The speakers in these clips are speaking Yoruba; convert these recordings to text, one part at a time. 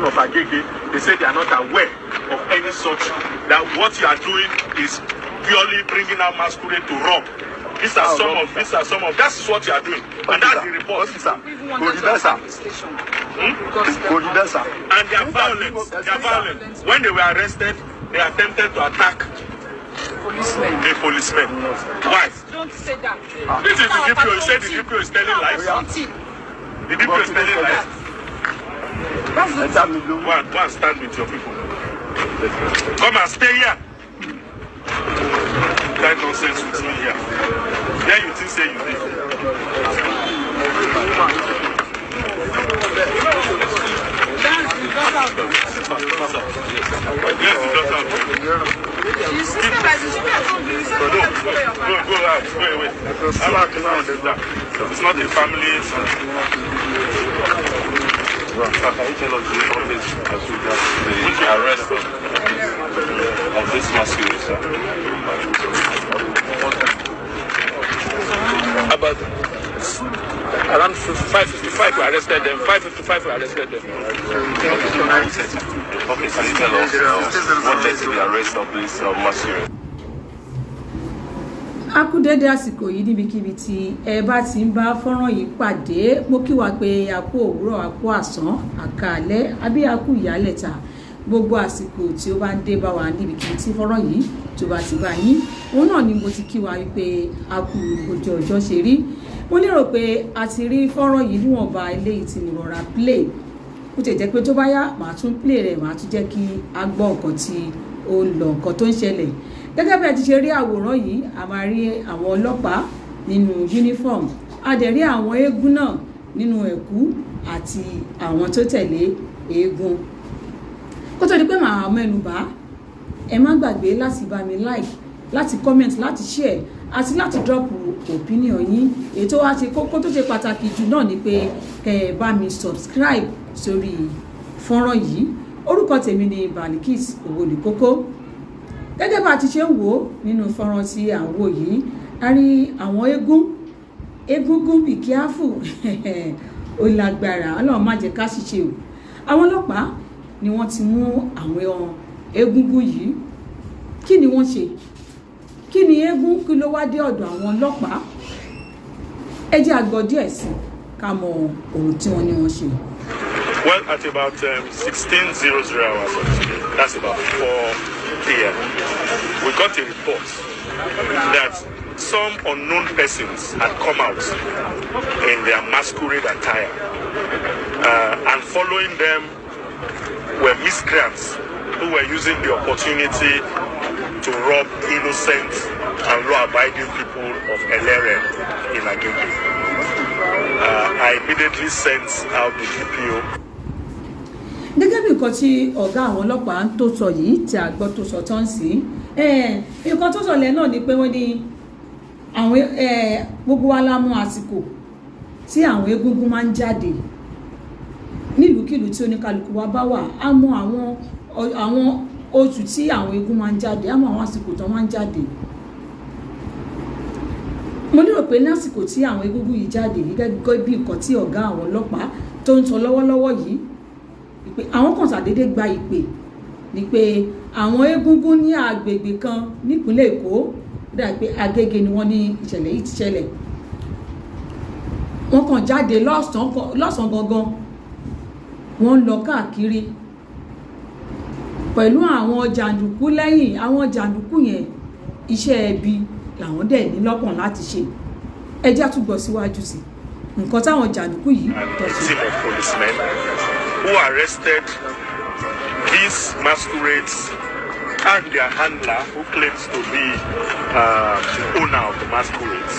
people of Agege, they say they are not aware of any such, that what you are doing is purely bringing out masquerade to rob. These are some of, that is what you are doing. And that's the report. And they are violent. When they were arrested, they attempted to attack a policeman. Why? Don't say that. This is the DPO. You said the DPO is telling lies. The DPO is telling lies. Go and stand with your people. Come and stay here. That nonsense with me here. Then you think say you did. Yes, the daughter. Go out. Go away. It's not a family. Can you tell us the office as the arrest of this masquerade, sir? About around 5:55 we arrested them. 5:55 we arrested them. Okay, can you tell us what led to the arrest of this masquerade? A kú dédé àsìkò yìí níbikíbi tí ẹ bá ti ń bá fọ́nrán yìí pàdé. Mo kí wa pé a kú òwúrọ̀, a kú àsán, àkàlẹ́, àbí a kú ìyálẹ̀ta. Gbogbo àsìkò tí ó bá ń dé bá wa níbikíbi tí fọ́nrán yìí tó bá ti bá yín. Òun náà ni mo ti kí wa wípé a kú ojú ọjọ́ ṣe rí. Mo lérò pé a ti rí fọ́nrán yìí níwọ̀nba eléyìí tí mo rọra play. Ó ti jẹ́ pé tó bá yá màá tún play rẹ̀, màá tún jẹ́ kí a gbọ́ nǹkan tí ó lọ, nǹkan tó ń ṣẹlẹ̀. Gẹ́gẹ́ bí ẹ ti ṣe rí àwòrán yìí, a máa rí àwọn ọlọ́pàá nínú uniform, a dẹ̀ rí àwọn eégún náà nínú ẹ̀kú àti àwọn tó tẹ̀lé eégún. Kó tó di pé màá mẹ́nu bà, ẹ má gbàgbé láti bá mi like, láti comment, láti share àti láti drop opinion yín. Ètò wa ṣe kókó tó ṣe pàtàkì jù náà ni pé kẹ́ bá mi subscribe sórí fọ́nrán yìí. Orúkọ tèmi ni Balikis Owónikókó. Gẹ́gẹ́ bá ti ṣe ń wò nínú fọ́nrán tí à ń wò yìí, a rí àwọn Egungun Becareful. Ó lágbára, Ọlọ́run má jẹ́ ká ṣìṣe o. Àwọn ọlọ́pàá ni wọ́n ti mú àwọn Egungun yìí. Kí ni wọ́n ṣe? Kí ni eégún kí ló wá dé ọ̀dọ̀ àwọn ọlọ́pàá? Ẹ jẹ́ a gbọ́ díẹ̀ sí ká mọ ohun tí wọ́n ní wọ́n ṣe. Well, at about 16:00 hours of today, that's about 4 p.m., we got a report that some unknown persons had come out in their masquerade attire, and following them were miscreants who were using the opportunity to rob innocent and law-abiding people of Elere in Agege. I immediately sent out the DPO. Gẹ́gẹ́ bí nǹkan tí ọ̀gá àwọn ọlọ́pàá ń tó sọ yìí tí a gbọ́ tó sọ tán sí, nǹkan tó sọ lẹ́ náà ni pé wọ́n ní àwọn gbogbo wa la mọ̀ àsìkò tí àwọn Egungun máa ń jáde nílùúkìlú tí oníkálukú wa bá wà. A mọ̀ àwọn oṣù tí àwọn eégún máa ń jáde, a mọ̀ àwọn àsìkò tó máa ń jáde. Mo lérò pé ní àsìkò tí àwọn Egungun yìí jáde yìí, gẹ́gẹ́ bí nǹkan tí ọ̀gá àwọn ọlọ́pàá tó ń sọ lọ́wọ́lọ́wọ́ yìí, pé àwọn kan ṣàdédé gba ìpè ní pé àwọn Egungun ní agbègbè kan nípínlẹ̀ Èkó, dà pé Agége ni wọ́n ní ìṣẹ̀lẹ̀ yìí ti ṣẹlẹ̀. Wọ́n kàn jáde lọ́sàn-án gangan, wọ́n lọ káàkiri pẹ̀lú àwọn jàǹdùkú lẹ́yìn. Àwọn jàǹdùkú yẹn iṣẹ́ ẹbí làwọn dẹ̀ ní lọ́kàn láti ṣe. Ẹ jẹ́ àtúgbọ̀ síwájú sí nǹkan táwọn jàǹdùkú yìí tó ṣe. Team of policemen who arrested these masquerades and their handler, who claims to be the owner of the masquerades,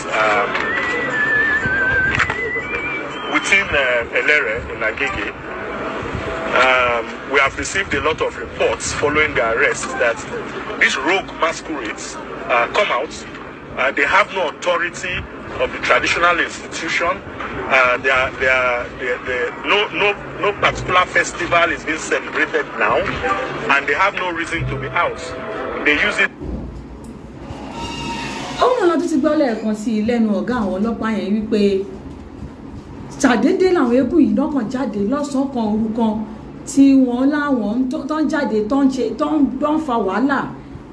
within Elere in Agege. We have received a lot of reports following the arrest that these rogue masquerades come out. They have no authority of the traditional institution. No particular festival is being celebrated now, and they have no reason to be out. They use it. Àwọn ọlọ́dún ti gbọ́ lẹ́ẹ̀kan sí lẹ́nu ọ̀gá àwọn ọlọ́pàá yẹn wípé ṣàdédé làwọn eégún yìí náà kàn jáde lọ́sàn-án kan òru kan, tí wọ́n láwọn tó ń jáde tó ń fa wàhálà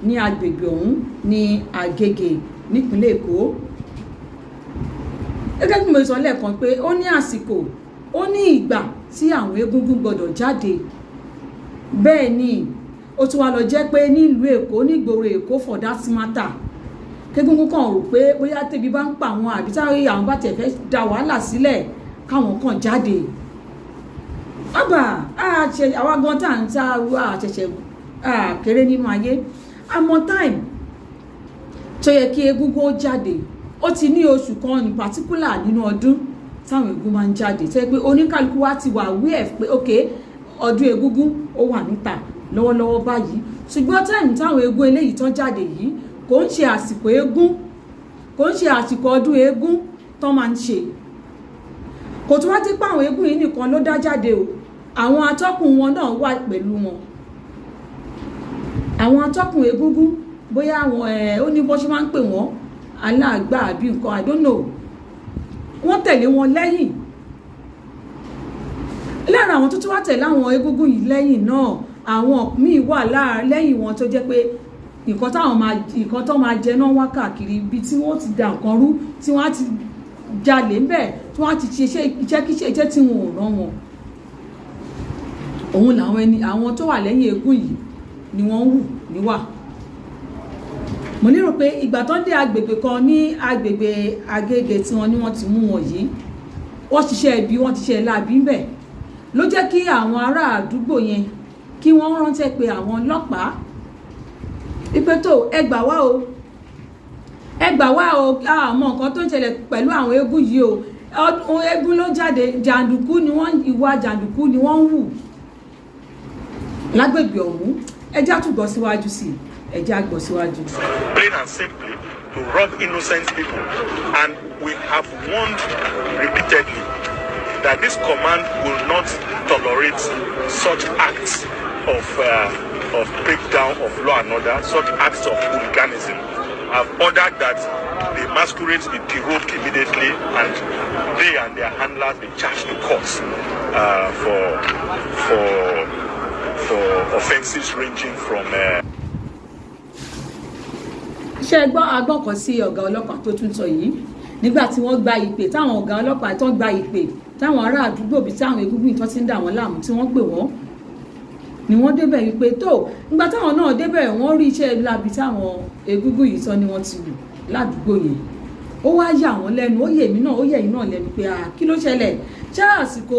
ní agbègbè ọ̀hún ní Àgègè nípínlẹ̀ Èkó. Gẹ́gẹ́ bí mo sọ lẹ́ẹ̀kan pé ó ní àsìkò ó ní ìgbà tí àwọn Egungun gbọdọ̀ jáde. Bẹ́ẹ̀ ni ó tún wá lọ jẹ́ pé nílùú Èkó nígboro Èkó for that matter k'Egungun kàn rò pé bóyá tẹ́bi bá ń pa àwọn àbí táwọn àwọn bá tẹ̀ fẹ́ da wàhálà sílẹ̀ káwọn kàn jáde. Àwa gan tá à ń ta àṣẹ̀ṣẹ̀ kéré nínú ayé àmọ́ time tó yẹ kí Egungun ó jáde ó ti ní oṣù kan ní particular nínú ọdún táwọn Egungun máa ń jáde tó yẹ pé oníkálukú wa ti wà aware pé ok ọdún Egungun ó wà níta lọ́wọ́lọ́wọ́ báyìí ṣùgbọ́n time táwọn eégún eléyìí tán jáde yìí kò ń ṣe àsìkò eégún kò ń ṣe àsìkò ọdún eégún tán máa ń ṣe. Kò tún wá ti pa àwọn eégún yìí nìkan ló dá jáde o àwọn atọ́kùn wọn náà wà pẹ̀lú wọn. Àwọn atọ́kùn Egungun bóyá àwọn ó ní bó ṣe máa ń pè wọ́n aláàgbà àbí nǹkan I don't know wọ́n tẹ̀lé wọn lẹ́yìn. Lára àwọn tó tún wá tẹ̀lé àwọn Egungun yìí lẹ́yìn náà àwọn míì wà lẹ́yìn wọn tó jẹ́ pé nǹkan tó máa jẹ náà wá káàkiri ibi tí wọ́n ti da nǹkan rú tí wọ́n á ti jalè ń bẹ̀ tí wọ́n á ti ṣe iṣẹ́ tí wọn ò rán wọn. Òun làwọn àwọn tó wà lẹ́yìn eégún yìí ni wọ́n ń hù níwà. Mo lérò pé ìgbà tó ń dé agbègbè kan ní agbègbè Àgègè tí wọ́n ní wọ́n ti mú wọn yìí wọ́n ṣiṣẹ́ ibi wọ́n ti ṣe láabi ń bẹ̀ ló jẹ́ kí àwọn ará àdúgbò yẹn kí wọ́n rántí pé àwọn ọlọ́pàá ìpè tó ẹ gbà wá o àmọ́ nǹkan tó ń ṣẹlẹ̀ pẹ̀lú àwọn eégún yìí o eégún ló jáde jàǹdùkú ni wọ́n ìwà jàǹdùkú ni wọ́n ń hù lágbègbè ọ̀hún. Ẹjá tún gbọ́ síwájú sí ẹjá gbọ́ síwájú. Plain and simply to rob innocent people, and we have warned repeatedly that this command will not tolerate such acts of breakdown of law and order, such acts of hooliganism. I've ordered that the masquerades be derobed immediately and they and their handlers be charged to court for offences ranging from. Ṣé gbọ́ agbọ́kàn sí ọ̀gá ọlọ́pàá tó tún sọ yìí nígbà tí wọ́n gba ìpè táwọn ọ̀gá ọlọ́pàá tó gba ìpè táwọn ará àdúgbò bíi táwọn Egungun tó ti ń dà wọ́n láàmú tí wọ́n pè wọ́n ni wọ́n débẹ̀ wípé tó nígbà táwọn náà débẹ̀ wọ́n rí iṣẹ́ lábi táwọn Egungun yìí tán ni wọ́n ti lù ládùúgbò yẹn. Ó wá yà wọ́n lẹ́nu ó yè mí náà ó yẹ̀ yín náà lẹ́nu pé kí ló ṣẹlẹ̀ ṣé àsìkò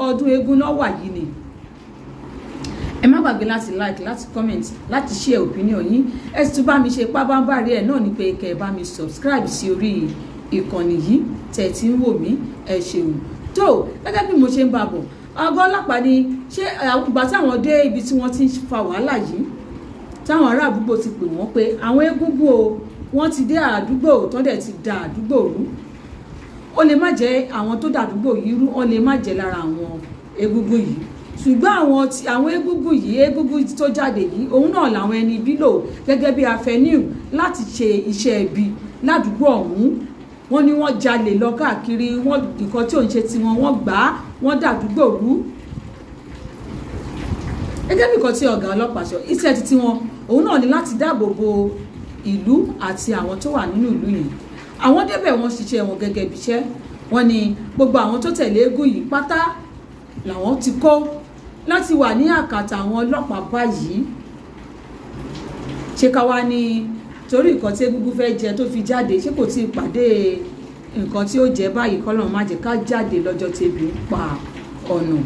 ọdún eégún náà wà yìí ni. Ẹ má gbàgbé láti like láti comment láti share opinion yín ẹ sì tún bá mi ṣe pábánbárí ẹ̀ náà ni pé kẹ́ ẹ bá mi subscribe sí orí ìkànnì yìí tẹ̀ tí ń wò mí ẹ ṣeun. Tó gẹ́gẹ́ bí mo ṣe ń bá bọ̀ ọgọ́ ọlọ́pàá ni ṣé ìgbà táwọn dé ibi tí wọ́n ti ń fa wàhálà yìí táwọn ará àdúgbò ti pè wọ́n pé àwọn Egungun o wọ́n ti dé àdúgbò tó dẹ̀ ti da àdúgbò rú. Ó lè má jẹ́ àwọn tó da àdúgbò yìí rú ó lè má jẹ́ lára àwọn Egungun yìí ṣùgbọ́n àwọn Egungun yìí Egungun tó jáde yìí òun náà làwọn ẹni bí lò gẹ́gẹ́ bí avenue láti ṣe iṣẹ́ ibi ládùúgbò ọ̀hún. Wọ́n ní wọ́n jalè lọ káàkiri wọ́n nǹkan tí ò ń ṣe tiwọn wọ́n gbà á wọ́n dàdúgbò rú. Gẹ́gẹ́ bí nǹkan tí ọ̀gá ọlọ́pàá sọ iṣẹ́ títí wọn òun náà ní láti dáàbò bo ìlú àti àwọn tó wà nínú ìlú yìí. Àwọn débẹ̀ wọ́n ṣiṣẹ́ wọn gẹ́gẹ́ bí iṣẹ́ wọn ni gbogbo àwọn tó tẹ̀lé eégún yìí pátá làwọn ti kó láti wà ní àkàtà àwọn ọlọ́pàá báyìí. Ṣé ká wá ní torí nǹkan tí Egungun fẹ́ jẹ tó fi jáde ṣé kò tí ì pàdé nǹkan tí ó jẹ báyìí kọ́lọ́run má jẹ́ ká jáde lọ́jọ́ tẹ́bi ń pa ọ̀nà.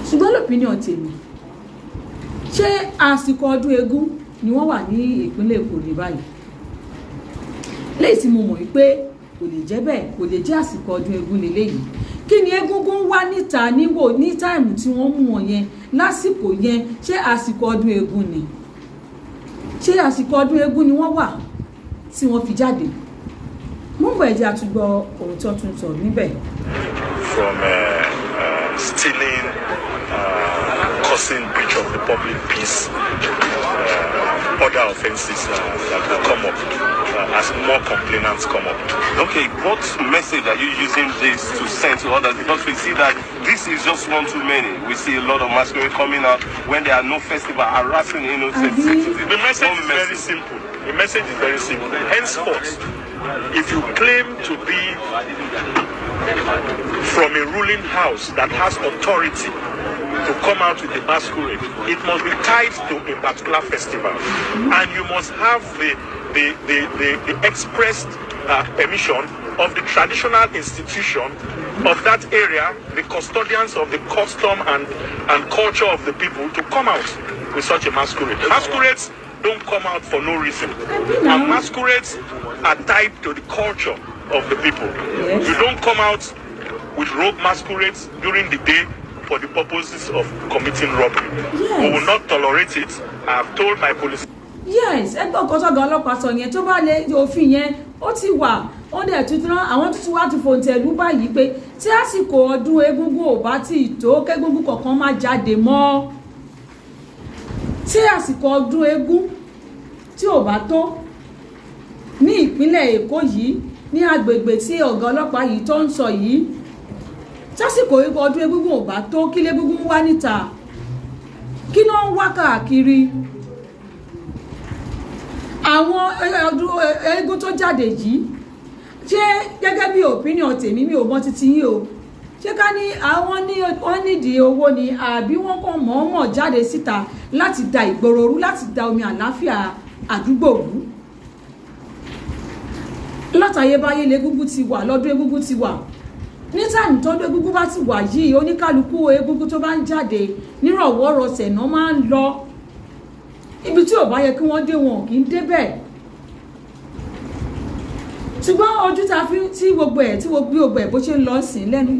Ṣùgbọ́n l'opinion tèmi ṣé àsìkò ọdún eégún ni wọ́n wà ní ìpínlẹ̀ Èkó ní báyìí léyìí tí mo mọ̀ wípé kò lè jẹ́ bẹ́ẹ̀ kò lè jẹ́ àsìkò ọdún eégún lélẹ́yìí. Kí ni Egungun wá níta níwò ní táìmù tí wọ́n mú wọn yẹn lásìkò yẹn ṣé àsìkò ọdún eégún ni ṣé àsìkò ọdún eégún ni wọ́n wà tí wọ́n fi jáde. Mo ń bọ̀ ẹ̀jẹ̀ àtúgbọ̀ ohun tó tún sọ níbẹ̀. From stealing, causing breach of the public peace, other offences that will come up as more complainants come up. Okay, what message are you using this to send to others? Because we see that this is just one too many. We see a lot of masquerade coming out when there are no festival, harassing innocent citizens. The message is very simple. The message is very simple. Henceforth, if you claim to be from a ruling house that has authority to come out with a masquerade, it must be tied to a particular festival, and you must have the expressed permission of the traditional institution of that area, the custodians of the custom and culture of the people, to come out with such a masquerade. Masquerades don't come out for no reason, and masquerades are tied to the culture of the people. Yes. You don't come out with rogue masquerades during the day for the purposes of committing robbery. Yes. We will not tolerate it. I have told my police. Yes, ẹgbẹ́ ọkọ̀ sọ́gà ọlọ́pàá sọ yẹn tó bá lè òfin yẹn ó ti wà wọ́n dẹ̀ tuntun náà àwọn tuntun wá ti fòǹtẹ̀lú báyìí pé tí àsìkò ọdún Egungun ò bá tí ì tó k'Egungun kọ̀ọ̀kan má jáde mọ́, tí àsìkò ọdún Egun tí ò bá tó ní ìpínlẹ̀ Èkó yìí ní agbègbè tí ọ̀gá ọlọ́pàá yìí tó ń sọ yìí, tásìkò ọdún Egungun ò bá tó kí l'Egungun wá níta, kí náà ń wá káàkiri. Àwọn ọdún eégún tó jáde yìí ṣé gẹ́gẹ́ bí opinion tèmi, mi ò mọ̀ títí yín o, ṣé ká ní àwọn wọ́n nídìí owó ni àbí wọ́n kàn mọ̀ọ́mọ̀ jáde síta láti da ìgboro rú, láti da omi àlàáfíà àdúgbò rú? Látayébáyé l'Egungun ti wà, lọ́dún Egungun ti wà, ní táìmù tọ́dún Egungun bá ti wà yìí oníkálukú Egungun tó bá ń jáde nírọ̀wọ́rọsẹ̀ náà máa ń lọ. Ibi tí ò bá yẹ kí wọ́n dé wọn kì í débẹ̀. Ṣùgbọ́n ojú ta fi tí gbogbo ẹ̀ bó ṣe ń lọ sí lẹ́nu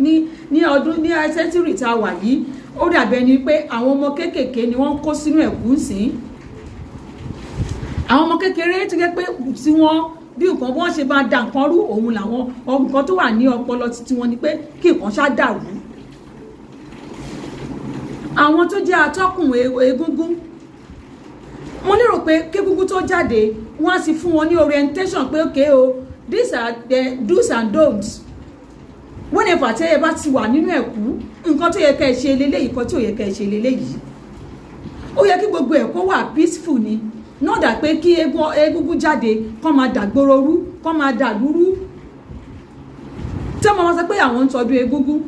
ní ọdún ní sẹ́ńtírì tá a wà yìí, ó dàbẹ̀ ni pé àwọn ọmọ kéékèèké ni wọ́n kó sínú ẹ̀kú sí. Àwọn ọmọ kékeré tó jẹ́ pé tí wọ́n bí nǹkan wọ́n ṣe máa da nǹkan rú, òun làwọn nǹkan tó wà ní ọpọlọ títí wọn ni pé kí nǹkan ṣá dàrú. Àwọn tó jẹ́ atọ́kùn Egungun, mo lérò pé k'Egungun tó jáde wọ́n á sì fún wọn ní orientation pé okay o, these are the do's and don'ts. Whenever tẹ́yẹ bá ti wà nínú ẹ̀kú, nǹkan tó yẹ kẹ́ ẹ ṣe leléyìí, nǹkan tí ò yẹ kẹ́ ẹ ṣe leléyìí. Ó yẹ kí gbogbo ẹ̀ kó wà peaceful ni, náà dà pé kí Egungun jáde kán máa dàgbòrò rú, kán máa dàlú rú. Tí wọ́n máa sọ pé àwọn ń tọ́jú Egungun.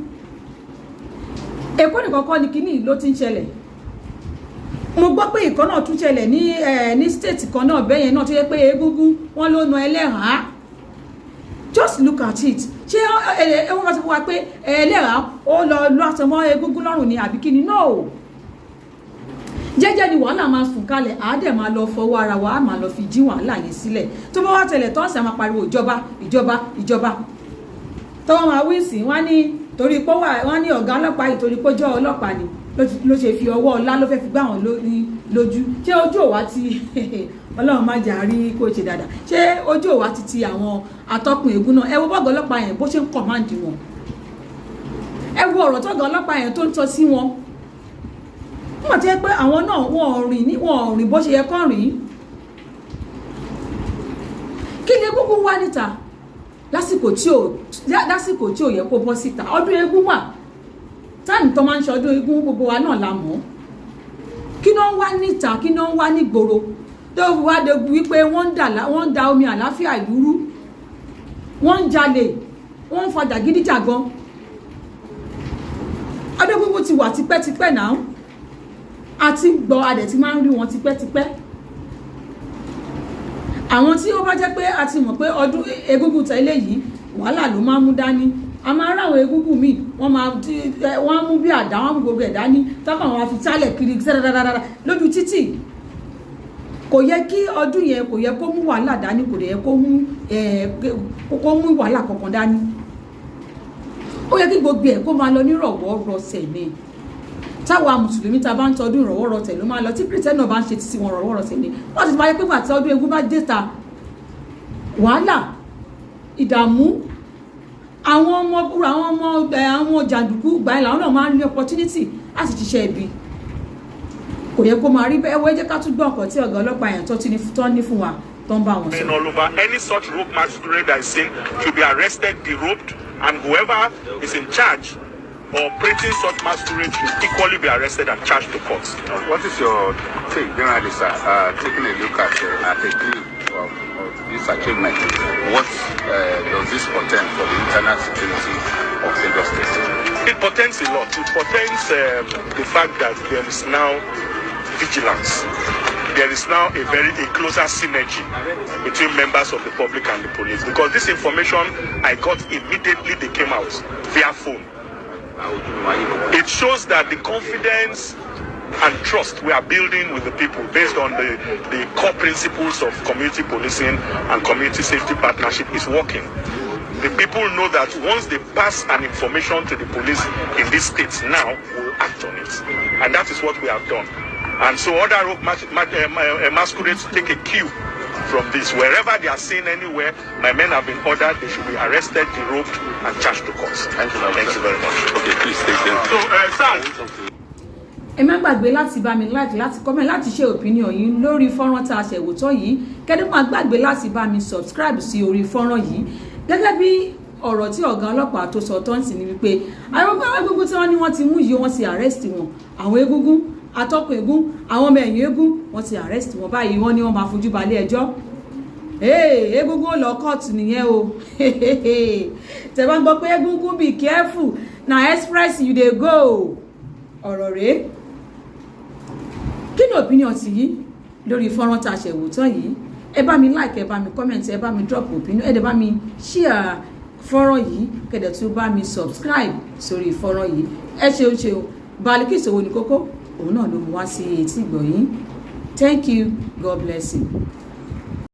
Èkó nìkan kọ́ ni kíní ló ti ń ṣẹlẹ̀. Mo gbọ́ pé ìkan náà tún ṣẹlẹ̀ ní state kan náà bẹ́yẹn náà tó yẹ pé Egungun wọ́n ló na ẹlẹ́hàá. Just look at it. Ṣé wọ́n bá ti fún wa pé ẹlẹ́hàá ó lọ lọ́sọmọ́ Egungun lọ́rùn ni àbí kíni? No. Jẹ́jẹ́ ni wàhálà máa sùn kalẹ̀, àádẹ́ máa lọ fọwọ́ ara wa, máa lọ fi jí wàhálà yẹn sílẹ̀. Tó bá wá tẹ̀lẹ̀ tó ọ̀sẹ̀ máa pariwo ìjọba. Tó wọ́n máa wí sí wọ́n ní torí pé wọ́n ní ọ̀gá ọlọ́pàá yìí torí pé jọ́ ọlọ́pàá ni ló ṣe fi ọwọ́ ọlá ló fẹ́ fi gbá wọn lójú. Ṣé ojú òwá ti Ọlọ́run má jà rí kó ṣe dáadáa, ṣé ojú òwá ti àwọn atọ́kùn Egun náà? Ẹ wo bọ́gà ọlọ́pàá yẹn bó ṣe ń command wọn, ẹ wo ọ̀rọ̀ tọ́gà ọlọ́pàá yẹn tó ń tọ́ sí wọn. Wọ́n ti pé àwọn náà wọ́n rìn bó ṣe yẹ kán rìn. Kí ni Egungun wá níta lásìkò tí ò yẹ kó bọ́ síta? Ọdún Egun wà, táìmù tó máa ń ṣe ọdún Egun gbogbo wa náà la mọ̀. Kí náà wá níta, kí náà wá nígboro tó wá dogun wípé wọ́n ń da omi àlàáfíà ìlú rú, wọ́n ń jalè, wọ́n ń fa jàgídíjàgan. Ọdún Egungun ti wà tipẹ́tipẹ́ náà, àti gbọ́ adẹ̀ tí máa ń rí wọn tipẹ́tipẹ́. Àwọn tí ó bá jẹ́ pé a ti mọ̀ pé ọdún Egungun tẹ́lẹ̀ yìí wàhálà ló máa ń mú dání, a máa ráwọn Egungun míì wọ́n mú bí àdá, wọ́n mú gbogbo ẹ̀ dání tọ́kàn wọn fi tálẹ̀ kiri sẹ́dáradára lójú títì. Kò yẹ kí ọdún yẹn kò yẹ kó mú wàhálà dání, kò yẹ kó mú wàhálà kankan dání. Ó yẹ kí gbogbo ẹ̀ kó máa lọ nírọ̀wọ́rọsẹ̀ ni. Táwa mùsùlùmí ta bá ń tọdún ìrọ̀wọ́rọsẹ̀ ló máa lọ, tí kìrìtẹ́nì náà bá ń ṣe títí wọn ìrọ̀wọ́rọsẹ̀ ni. Wọ́n ti máa yẹ pé pàtí ọdún Egun bá dé ta, wàhálà, ìdààmú àwọn jàǹdùkú gbà ẹ̀ làwọn náà máa ń ní opportunity láti ṣiṣẹ́ ibi kò yẹ kó máa rí bẹ́ẹ̀ wọ́n jẹ́ ká tún gbọ́ ọ̀kan tí ọ̀gá ọlọ́pàá yẹn tó ní fún wa tó ń bá wọn sọ. In Olopa, any such rope masquerade that is seen should be arrested, deroped, and whoever is in charge or operating such masquerade should equally be arrested and charged to court. What is your take generally, sir, taking a look at a view of this achievement? What does this portend for the internal security of Lagos State? It portends a lot. It portends the fact that there is now vigilance. There is now a closer synergy between members of the public and the police, because this information I got immediately they came out via phone. It shows that the confidence and trust we are building with the people based on the core principles of community policing and community safety partnership is working. The people know that once they pass an information to the police in these states now, we'll act on it. And that is what we have done. And so other masquerades take a cue from this. Wherever they are seen anywhere, my men have been ordered, they should be arrested, derobed, and charged to court. Thank you very much. Okay, please take them. So, sir. ẹ má gbàgbé láti bá mi like láti comment láti share opinion yín lórí fọ́nrán tá a ṣẹ̀wòtọ́ yìí kẹ́dẹ́ má gbàgbé láti bá mi subscribe sí orí fọ́nrán yìí gẹ́gẹ́ bí ọ̀rọ̀ tí ọ̀gá ọlọ́pàá tó sọ tọ́ǹsì ni wípé àwọn egungun tí wọ́n ní wọ́n ti mú yìí wọ́n ti arrest wọn àwọn egungun atọ́kùn egun àwọn ọmọ ẹ̀yìn egun wọ́n ti arrest wọn báyìí wọ́n ní wọ́n máa fojú balẹ̀ ẹjọ́ egungun lọ kóòtù nìyẹn o tẹ́ bá ń gbọ́ pé egungun be careful na express you dey go ọ̀rọ̀ rèé kí ni opinion ti yí lórí fọ́nrán tá a ṣẹ̀wòtán yìí ẹ bá mi like ẹ bá mi comment ẹ bá mi drop opinion ẹ dẹ̀ bá mi share fọ́nrán yìí kẹ̀dẹ̀ tí ó bá mi subscribe sórí fọ́nrán yìí ẹ ṣeun Balikis Owónikókó òun náà ló mú wá sí etí ìgbọ̀yìn. Thank you. God bless you.